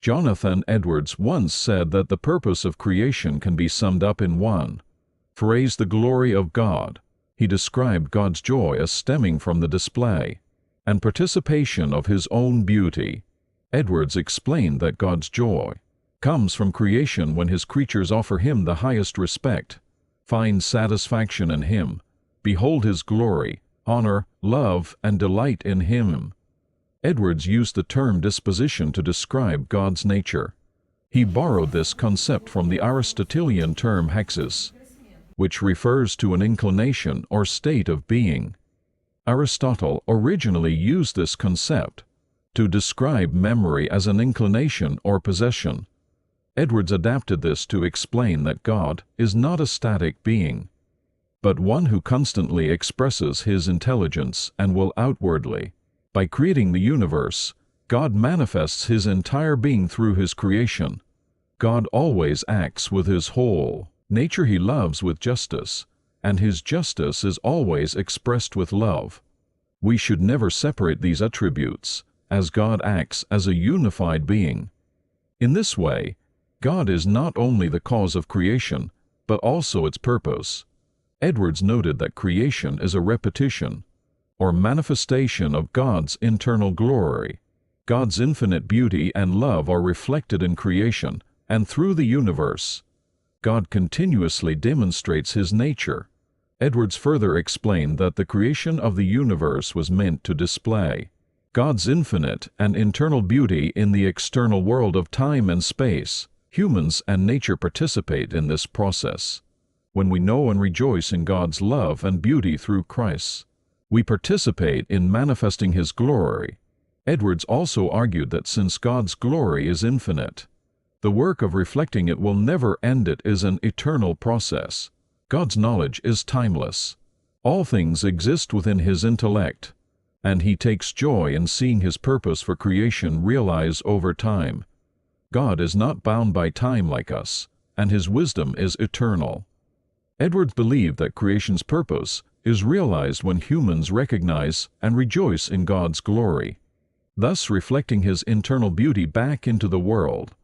Jonathan Edwards once said that the purpose of creation can be summed up in one phrase: the glory of God. He described God's joy as stemming from the display and participation of His own beauty. Edwards explained that God's joy comes from creation when His creatures offer Him the highest respect, find satisfaction in Him, behold His glory, honor, love, and delight in Him. Edwards used the term disposition to describe God's nature. He borrowed this concept from the Aristotelian term hexis, which refers to an inclination or state of being. Aristotle originally used this concept to describe memory as an inclination or possession. Edwards adapted this to explain that God is not a static being, but one who constantly expresses His intelligence and will outwardly. By creating the universe, God manifests His entire being through His creation. God always acts with His whole nature. He loves with justice, and His justice is always expressed with love. We should never separate these attributes, as God acts as a unified being. In this way, God is not only the cause of creation, but also its purpose. Edwards noted that creation is a repetition or manifestation of God's internal glory. God's infinite beauty and love are reflected in creation and through the universe. God continuously demonstrates His nature. Edwards further explained that the creation of the universe was meant to display God's infinite and internal beauty in the external world of time and space. Humans and nature participate in this process. When we know and rejoice in God's love and beauty through Christ, we participate in manifesting His glory. Edwards also argued that since God's glory is infinite, the work of reflecting it will never end. It is an eternal process. God's knowledge is timeless. All things exist within His intellect, and He takes joy in seeing His purpose for creation realize over time. God is not bound by time like us, and His wisdom is eternal. Edwards believed that creation's purpose is realized when humans recognize and rejoice in God's glory, thus reflecting His internal beauty back into the world.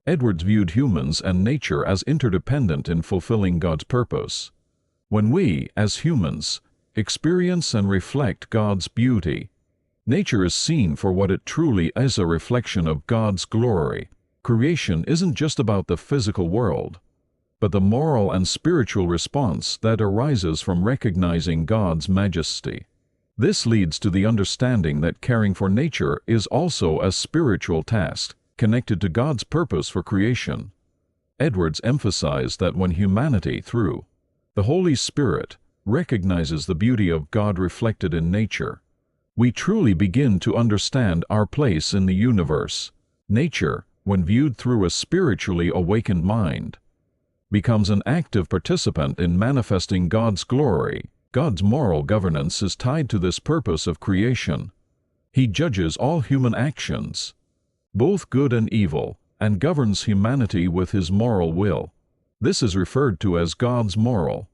Edwards viewed humans and nature as interdependent in fulfilling God's purpose. When we, as humans, experience and reflect God's beauty, nature is seen for what it truly is, a reflection of God's glory. Creation isn't just about the physical world, but the moral and spiritual response that arises from recognizing God's majesty. This leads to the understanding that caring for nature is also a spiritual task, connected to God's purpose for creation. Edwards emphasized that when humanity, through the Holy Spirit, recognizes the beauty of God reflected in nature, we truly begin to understand our place in the universe. Nature, when viewed through a spiritually awakened mind, becomes an active participant in manifesting God's glory. God's moral governance is tied to this purpose of creation. He judges all human actions, both good and evil, and governs humanity with His moral will. This is referred to as God's moral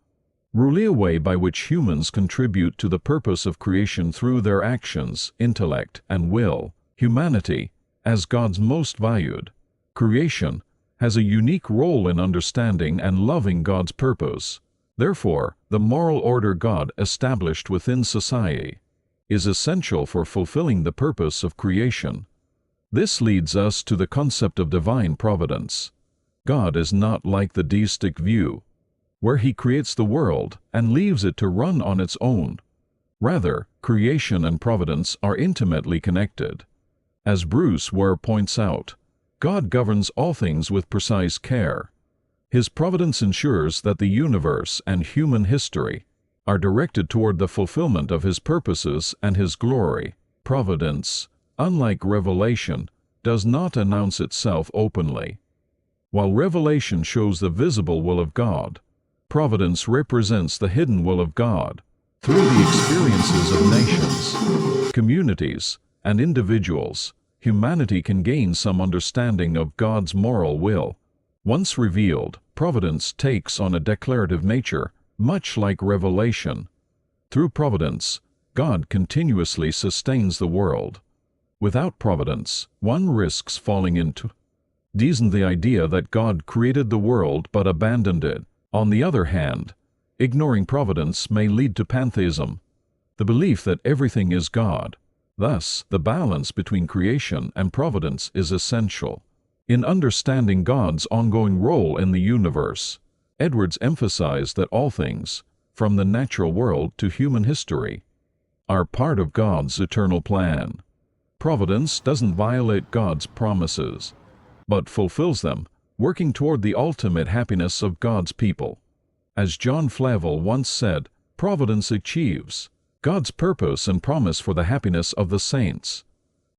rule, way by which humans contribute to the purpose of creation through their actions, intellect, and will. Humanity, as God's most valued creation, has a unique role in understanding and loving God's purpose. Therefore, the moral order God established within society is essential for fulfilling the purpose of creation. This leads us to the concept of divine providence. God is not like the deistic view, where He creates the world and leaves it to run on its own. Rather, creation and providence are intimately connected. As Bruce Ware points out, God governs all things with precise care. His providence ensures that the universe and human history are directed toward the fulfillment of His purposes and His glory. Providence, unlike revelation, does not announce itself openly. While revelation shows the visible will of God, providence represents the hidden will of God. Through the experiences of nations, communities, and individuals, humanity can gain some understanding of God's moral will. Once revealed, providence takes on a declarative nature, much like revelation. Through providence, God continuously sustains the world. Without providence, one risks falling into isn't the idea that God created the world but abandoned it. On the other hand, ignoring providence may lead to pantheism, the belief that everything is God. Thus, the balance between creation and providence is essential. In understanding God's ongoing role in the universe, Edwards emphasized that all things, from the natural world to human history, are part of God's eternal plan. Providence doesn't violate God's promises, but fulfills them, working toward the ultimate happiness of God's people. As John Flavel once said, providence achieves God's purpose and promise for the happiness of the saints.